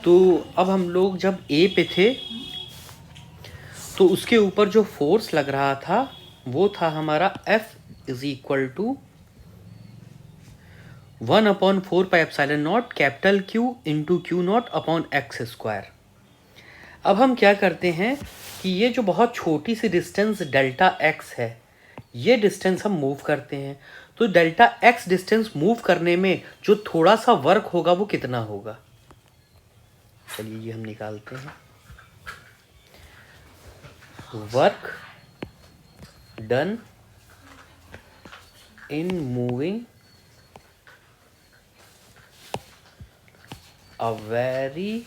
तो अब हम लोग जब ए पे थे तो उसके ऊपर जो फोर्स लग रहा था वो था हमारा F is equal to 1/4πε0 capital Q into Q0 upon X square. अब हम क्या करते हैं कि ये जो बहुत छोटी सी डिस्टेंस डेल्टा x है, ये डिस्टेंस हम मूव करते हैं। तो डेल्टा x डिस्टेंस मूव करने में जो थोड़ा सा वर्क होगा वो कितना होगा, चलिए ये हम निकालते हैं। Work done in moving a very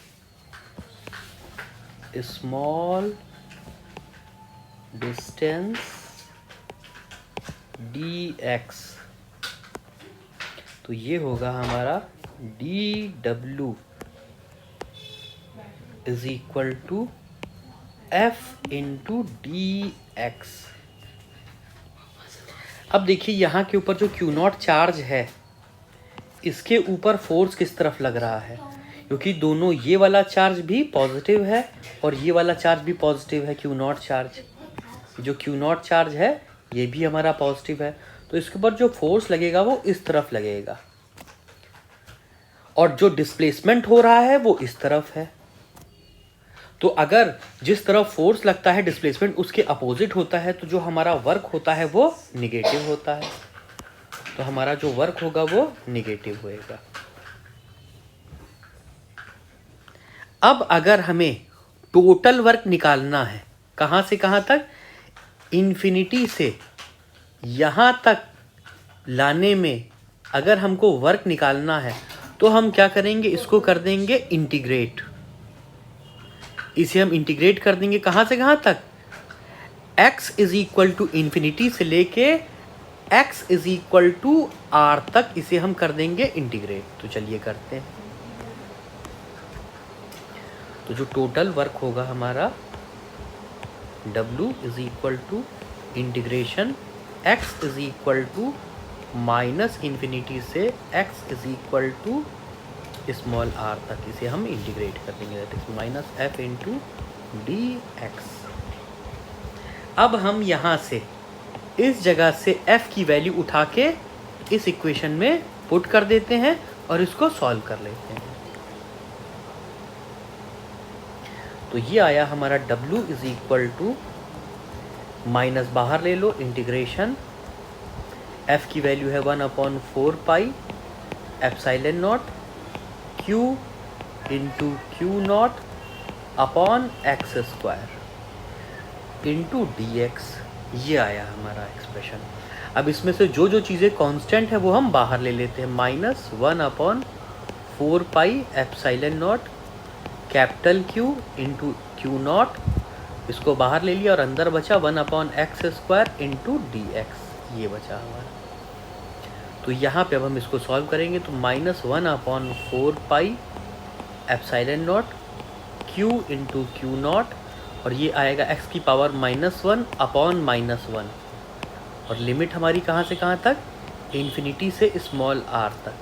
small distance dx, तो ये होगा हमारा dw is equal to f into dx। अब देखिए यहाँ के ऊपर जो Q0 चार्ज है इसके ऊपर फोर्स किस तरफ लग रहा है, क्योंकि दोनों ये वाला चार्ज भी पॉजिटिव है और ये वाला चार्ज भी पॉजिटिव है। Q0 चार्ज, जो Q0 चार्ज है ये भी हमारा पॉजिटिव है, तो इसके ऊपर जो फोर्स लगेगा वो इस तरफ लगेगा और जो डिस्प्लेसमेंट हो रहा है वो इस तरफ है। तो अगर जिस तरफ फोर्स लगता है डिस्प्लेसमेंट उसके अपोजिट होता है, तो जो हमारा वर्क होता है वो निगेटिव होता है, तो हमारा जो वर्क होगा वो निगेटिव होएगा। अब अगर हमें टोटल वर्क निकालना है, कहाँ से कहाँ तक, इन्फिनिटी से यहाँ तक लाने में अगर हमको वर्क निकालना है तो हम क्या करेंगे, इसको कर देंगे इंटीग्रेट। इसे हम इंटीग्रेट कर देंगे कहाँ से कहाँ तक, x is equal to infinity से लेके x is equal to r तक, इसे हम कर देंगे इंटीग्रेट। तो चलिए करते हैं। तो जो टोटल वर्क होगा हमारा W is equal to integration x is equal to minus infinity से x is equal to small r तक, इसे हम इंटीग्रेट कर देंगे, that is minus f into dx। अब हम यहाँ से इस जगह से f की वैल्यू उठा के इस इक्वेशन में पुट कर देते हैं और इसको सॉल्व कर लेते हैं। तो ये आया हमारा W is equal to, minus बाहर ले लो, इंटीग्रेशन f की वैल्यू है 1/4πε0 Q into Q0 upon X square into dx। ये आया हमारा एक्सप्रेशन। अब इसमें से जो जो चीज़ें कांस्टेंट है वो हम बाहर ले लेते हैं, -1/4πε0 कैपिटल Q इंटू Q0, इसको बाहर ले लिया और अंदर बचा 1/x² इंटू dx, ये बचा हमारा। तो यहाँ पे अब हम इसको सॉल्व करेंगे तो -1/4πε0 Q इंटू Q0 और ये आएगा x की पावर -1 अपॉन -1 और लिमिट हमारी कहाँ से कहाँ तक, इन्फिनिटी से स्मॉल r तक।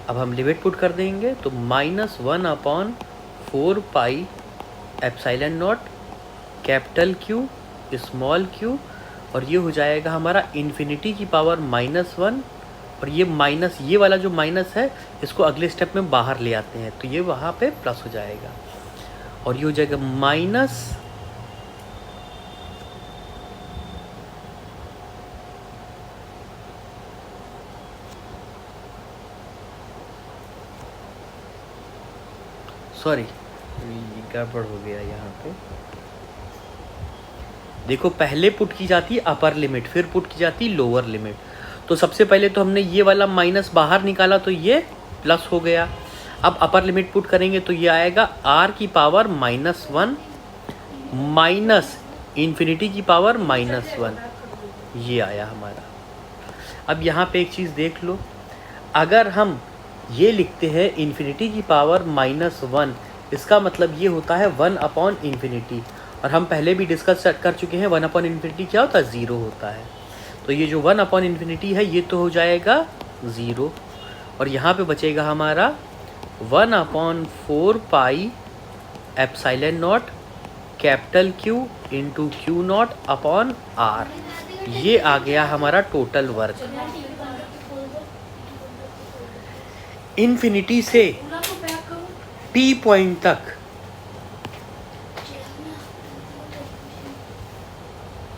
अब हम लिमिट पुट कर देंगे तो -1/4πε0 कैपिटल Q स्मॉल q और ये हो जाएगा हमारा इन्फिनिटी की पावर -1 और ये माइनस, ये वाला जो माइनस है इसको अगले स्टेप में बाहर ले आते हैं तो ये वहाँ पे प्लस हो जाएगा और ये हो जाएगा माइनस सॉरी गड़बड़ हो गया यहाँ पे। देखो पहले पुट की जाती है अपर लिमिट, फिर पुट की जाती है लोअर लिमिट। तो सबसे पहले तो हमने ये वाला माइनस बाहर निकाला तो ये प्लस हो गया। अब अपर लिमिट पुट करेंगे तो ये आएगा r की पावर -1 माइनस इन्फिनिटी की पावर -1, ये आया हमारा। अब यहाँ पे एक चीज़ देख लो, अगर हम ये लिखते हैं इन्फिनिटी की पावर -1, इसका मतलब ये होता है 1/∞, और हम पहले भी डिस्कस कर चुके हैं 1/∞ क्या होता है, 0 होता है। तो ये जो 1/∞ है ये तो हो जाएगा 0 और यहाँ पे बचेगा हमारा 1/4 epsilon not capital Q into Q0 upon R। ये आ गया हमारा टोटल वर्क। इन्फिनिटी से P पॉइंट तक,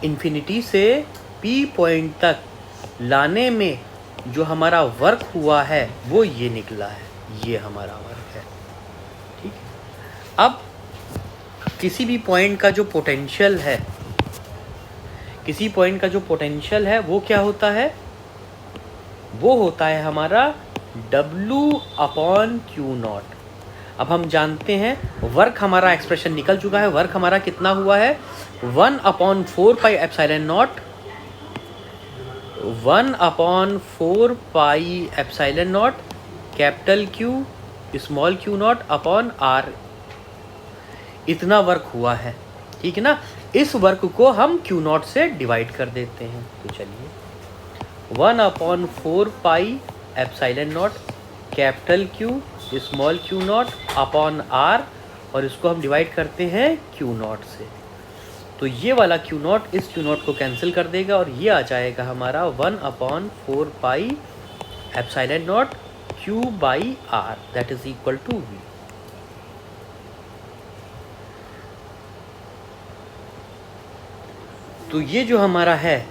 इन्फिनिटी से P पॉइंट तक लाने में जो हमारा वर्क हुआ है वो ये निकला है, ये हमारा वर्क है। ठीक है, अब किसी भी पॉइंट का जो पोटेंशियल है, किसी पॉइंट का जो पोटेंशियल है वो क्या होता है, वो होता है हमारा W/Q0। अब हम जानते हैं वर्क हमारा एक्सप्रेशन निकल चुका है। वर्क हमारा कितना हुआ है, 1/4 epsilon not, 1/4 epsilon not capital Q small Q0 upon R। इतना वर्क हुआ है। ठीक है ना, इस वर्क को हम Q0 से डिवाइड कर देते हैं। तो चलिए 1/4 epsilon not capital Q small Q0 upon R, और इसको हम डिवाइड करते हैं Q0 से। तो ये वाला Q0 इस Q0 को कैंसिल कर देगा और ये आ जाएगा हमारा 1/4 epsilon nought Q/R that is equal to V। तो ये जो हमारा है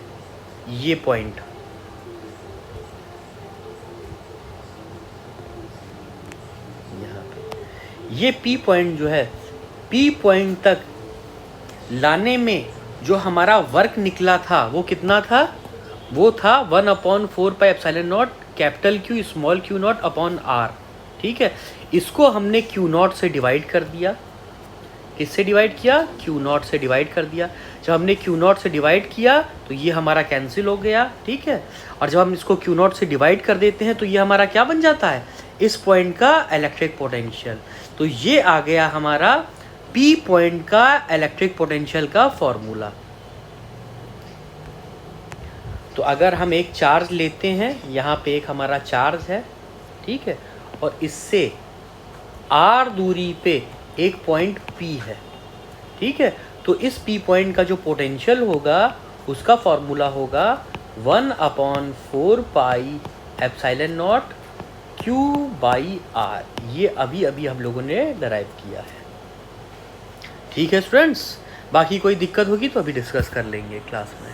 ये पॉइंट, यहाँ पे ये P पॉइंट जो है, P पॉइंट तक लाने में जो हमारा वर्क निकला था वो कितना था, वो था 1/4 epsilon not capital Q small Q0 upon R। ठीक है, इसको हमने Q0 से डिवाइड कर दिया। किससे डिवाइड किया, Q0 से डिवाइड कर दिया। जब हमने Q0 से डिवाइड किया तो ये हमारा कैंसिल हो गया। ठीक है, और जब हम इसको Q0 से डिवाइड कर देते हैं तो ये हमारा क्या बन जाता है, इस पॉइंट का इलेक्ट्रिक पोटेंशियल। तो ये आ गया हमारा P पॉइंट का इलेक्ट्रिक पोटेंशियल का फॉर्मूला। तो अगर हम एक चार्ज लेते हैं, यहाँ पे एक हमारा चार्ज है, ठीक है, और इससे R दूरी पे एक पॉइंट P है। ठीक है, तो इस P पॉइंट का जो पोटेंशियल होगा उसका फॉर्मूला होगा 1/4 एप्सिलॉन नॉट Q/R। ये अभी अभी हम लोगों ने डराइव किया है। ठीक है स्टूडेंट्स, बाकी कोई दिक्कत होगी तो अभी डिस्कस कर लेंगे क्लास में।